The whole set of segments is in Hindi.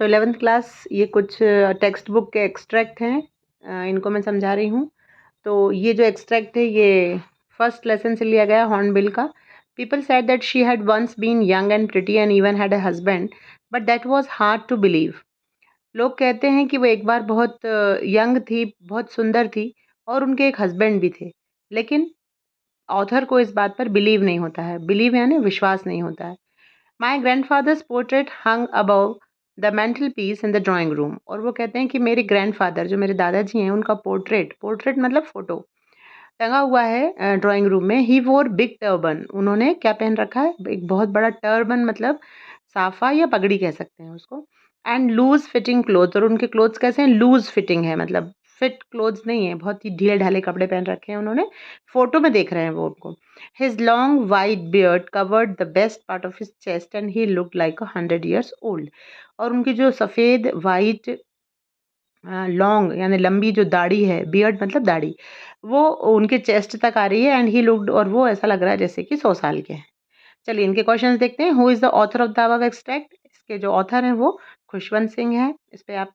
सो 11th क्लास ये कुछ टेक्स्ट बुक के एक्सट्रैक्ट हैं, इनको मैं समझा रही हूँ। तो ये जो एक्सट्रैक्ट है ये फर्स्ट लेसन से लिया गया हॉर्नबिल का। People said that she had once been young and pretty and even had a husband, but that was hard to believe. लोग कहते हैं कि वो एक बार बहुत यंग थी, बहुत सुंदर थी और उनके एक हस्बैंड भी थे, लेकिन ऑथर को इस बात पर बिलीव नहीं होता है। बिलीव यानी विश्वास नहीं होता है। My grandfather's portrait hung above the mantelpiece in the drawing room. और वो कहते हैं कि मेरे ग्रैंडफादर जो मेरे दादाजी हैं उनका पोर्ट्रेट, पोर्ट्रेट मतलब फोटो, टंगा हुआ है ड्राइंग रूम में। ही वोर बिग टर्बन। उन्होंने क्या पहन रखा है? एक बहुत बड़ा टर्बन, मतलब साफा या पगड़ी कह सकते हैं उसको। And loose fitting cloth. और उनके क्लोथ्स कैसे हैं? लूज फिटिंग है, मतलब फिट क्लोथ्स नहीं है, बहुत ही ढीले ढाले कपड़े पहन रखे हैं उन्होंने। फोटो में देख रहे हैं वो उनको। His long white beard covered the best part of his chest and he looked like 100 years old. और उनकी जो सफ़ेद वाइट लॉन्ग यानी लंबी जो दाढ़ी है, बियर्ड मतलब दाढ़ी, वो उनके चेस्ट तक आ रही है। एंड ही लुक्ड, और वो ऐसा लग रहा है जैसे कि 100 साल के हैं। चलिए इनके क्वेश्चंस देखते हैं। Who is the author of the above extract? इसके जो ऑथर हैं वो खुशवंत सिंह है। इस पे आप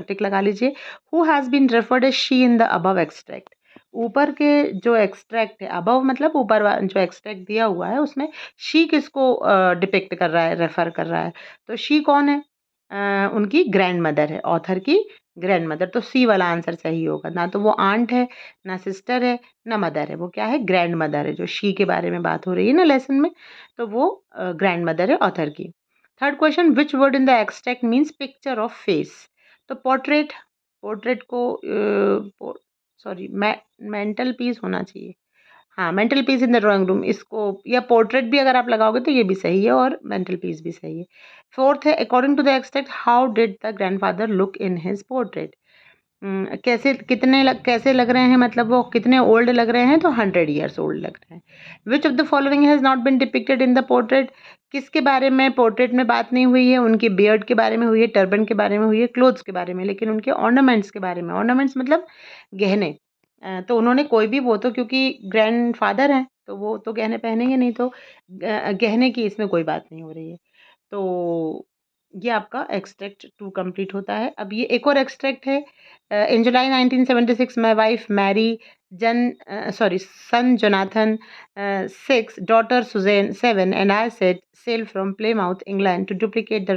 टिक लगा लीजिए। Who has been referred as she in the above extract? ऊपर के जो एक्सट्रैक्ट है, अबव मतलब ऊपर जो एक्सट्रैक्ट दिया हुआ है उसमें शी किसको डिपिक्ट कर रहा है, रेफर कर रहा है? तो शी कौन है? उनकी ग्रैंड मदर है, ऑथर की ग्रैंड मदर। तो सी वाला आंसर सही होगा। ना तो वो आंट है, ना सिस्टर है, ना मदर है। वो क्या है? ग्रैंड मदर है। जो शी के बारे में बात हो रही है ना लेसन में, तो वो ग्रैंड मदर है ऑथर की। Third question, which word in the extract means picture of face? तो पोर्ट्रेट, पोर्ट्रेट को सॉरी मेंटल पीस होना चाहिए। हाँ, mental peace in the drawing room, इसको या पोर्ट्रेट भी अगर आप लगाओगे तो ये भी सही है और मेंटल पीस भी सही है। फोर्थ है, according to the extract how did the grandfather look in his portrait? कैसे, कैसे लग रहे हैं, मतलब वो कितने ओल्ड लग रहे हैं? तो 100 years ओल्ड लग रहे हैं। Which of the following has not been depicted in the portrait? किसके बारे में पोर्ट्रेट में बात नहीं हुई है? उनके बियर्ड के बारे में हुई है, टर्बन के बारे में हुई है, क्लोथ्स के बारे में, लेकिन उनके ऑर्नामेंट्स के बारे में, ऑर्नामेंट्स मतलब गहने। तो उन्होंने कोई भी, वो तो क्योंकि ग्रैंडफादर हैं तो वो तो गहने पहनेंगे नहीं, तो गहने की इसमें कोई बात नहीं हो रही है। तो ये आपका एक्सट्रैक्ट 2 कंप्लीट होता है। अब ये एक और एक्सट्रैक्ट है। In July 1976 my wife Mary son Jonathan 6, daughter Suzanne 7 and I set sailed from Plymouth, England to duplicate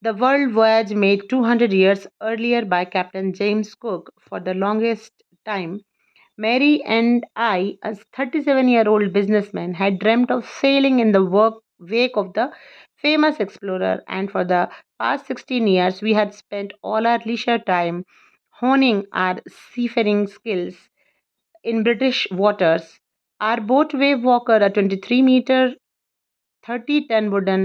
the world voyage made 200 years earlier by Captain James Cook. For the longest time, Mary and I, a 37-year-old businessman, had dreamt of sailing in the wake of the famous explorer, and for the past 16 years, we had spent all our leisure time honing our seafaring skills in British waters. Our boat Wave Walker, a 23-meter, 30-ton wooden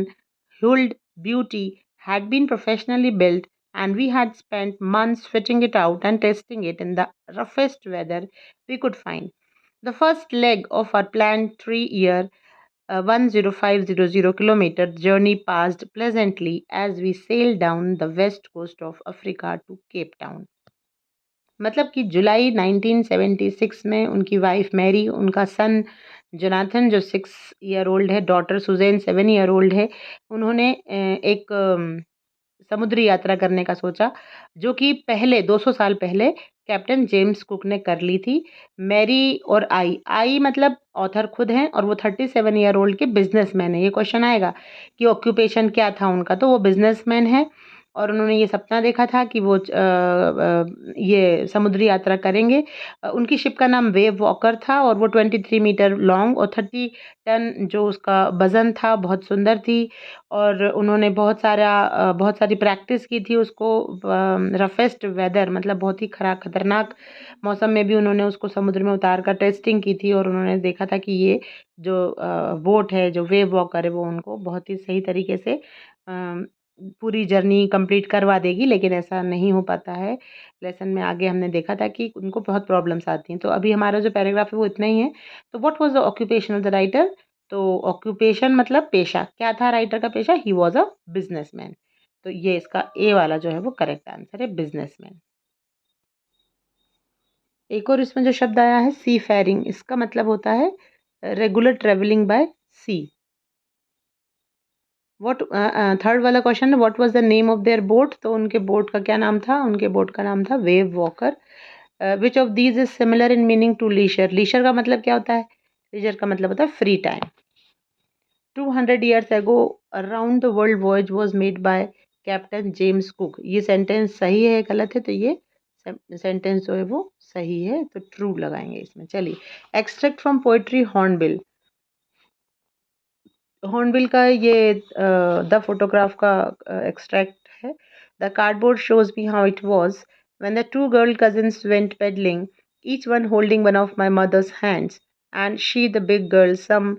hulled beauty, had been professionally built, and we had spent months fitting it out and testing it in the roughest weather we could find. The first leg of our planned 3 year, 10500 kilometer journey passed pleasantly as we sailed down the west coast of Africa to Cape Town. मतलब कि जुलाई 1976 में उनकी वाइफ मैरी, उनका सन जोनाथन जो 6 year old है, डॉटर सुजैन 7 year old है, उन्होंने एक समुद्री यात्रा करने का सोचा, जो कि पहले 200 साल पहले कैप्टन जेम्स कुक ने कर ली थी। मैरी और आई मतलब ऑथर खुद हैं, और वो 37 year old के बिजनेसमैन है। ये क्वेश्चन आएगा कि ऑक्यूपेशन क्या था उनका, तो वो बिजनेसमैन है और उन्होंने ये सपना देखा था कि वो ये समुद्री यात्रा करेंगे। उनकी शिप का नाम वेव वॉकर था और वो 23 मीटर लॉन्ग और 30 टन जो उसका वज़न था, बहुत सुंदर थी। और उन्होंने बहुत सारी प्रैक्टिस की थी उसको, रफेस्ट वेदर मतलब बहुत ही खतरनाक मौसम में भी उन्होंने उसको समुद्र में उतार कर टेस्टिंग की थी, और उन्होंने देखा था कि ये जो बोट है, जो वेव वॉकर है, वो उनको बहुत ही सही तरीके से पूरी जर्नी कंप्लीट करवा देगी, लेकिन ऐसा नहीं हो पाता है। लेसन में आगे हमने देखा था कि उनको बहुत प्रॉब्लम्स आती हैं। तो अभी हमारा जो पैराग्राफ है वो इतना ही है। तो what was the occupation of the writer? तो ऑक्यूपेशन मतलब पेशा, क्या था राइटर का पेशा? He was a businessman. तो ये इसका ए वाला जो है वो करेक्ट आंसर है, बिजनेसमैन। एक और इसमें जो शब्द आया है सी फेयरिंग, इसका मतलब होता है regular travelling by sea. What third वाला question, what was the name of their boat, तो उनके बोट का क्या नाम था, उनके बोट का नाम था wave walker. Which of these is similar in meaning to leisure, leisure का मतलब क्या होता है, लीजर का मतलब होता है free time. 200 years ago around the world voyage was made by captain James cook, ये सेंटेंस सही है गलत है, तो ये सेंटेंस जो है वो सही है, तो ट्रू लगाएंगे इसमें। चलिए, extract from poetry hornbill, hornbill का ये द फोटोग्राफ का एक्सट्रैक्ट है। The cardboard shows me how it was when the two girl cousins went paddling, each one holding one of my mother's hands, and she the big girl some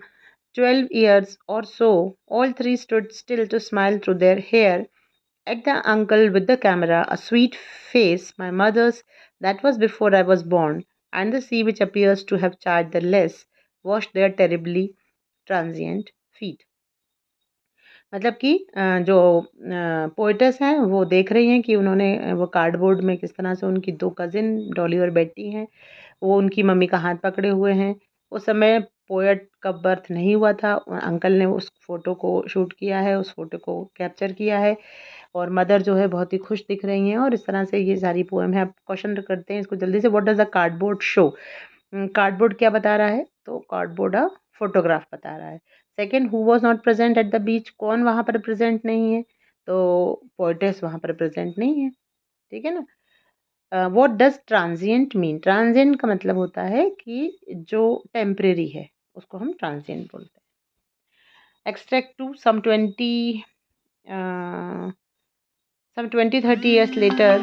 12 years or so. All three stood still to smile through their hair at the uncle with the camera, a sweet face, my mother's, that was before I was born, and the sea which appears to have charged the less, washed their terribly transient feet. मतलब कि जो पोएटस हैं वो देख रही हैं कि उन्होंने वो कार्डबोर्ड में किस तरह से उनकी दो कज़िन डॉली और बेटी हैं, वो उनकी मम्मी का हाथ पकड़े हुए हैं। उस समय पोएट का बर्थ नहीं हुआ था, अंकल ने उस फ़ोटो को शूट किया है, उस फ़ोटो को कैप्चर किया है, और मदर जो है बहुत ही खुश दिख रही हैं, और इस तरह से ये सारी पोएम है। अब क्वेश्चन करते हैं इसको जल्दी से, what does the cardboard show, cardboard क्या बता रहा है, तो कार्डबोर्ड फोटोग्राफ बता रहा है। Second, who was not present at the beach, कौन वहाँ पर प्रेजेंट नहीं है, तो पोएटेस वहाँ पर प्रेजेंट नहीं है, ठीक है ना। What does transient mean, transient का मतलब होता है कि जो टेम्परेरी है उसको हम ट्रांजिएंट बोलते हैं। Extract two, some 20-30 years later,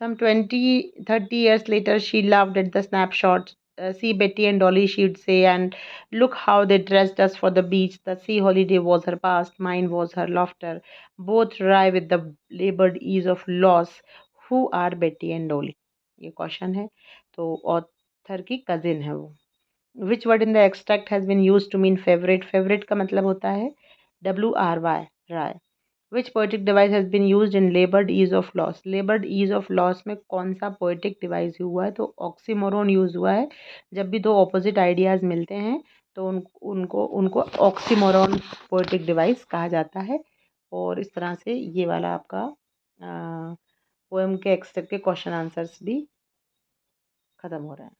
some 20-30 years later, she laughed at the snapshot. See Betty and Dolly, she'd say, and look how they dressed us for the beach. The sea holiday was her past, mine was her laughter. Both wry with the labored ease of loss. Who are Betty and Dolly? ये क्वेश्चन है, तो ऑथर की कजिन है वो। Which word in the extract has been use to mean favourite, favourite का मतलब होता है WRY, wry. Which poetic device has been used in laboured ease of loss, laboured ease of loss में कौन सा पोएटिक डिवाइस हुआ है, तो ऑक्सीमोरोन यूज हुआ है। जब भी दो ऑपोजिट आइडियाज़ मिलते हैं तो उनको उनको ऑक्सीमोरोन पोएटिक डिवाइस कहा जाता है। और इस तरह से ये वाला आपका पोएम के एक्सट्रैक्ट के क्वेश्चन आंसर्स भी ख़त्म हो रहे हैं।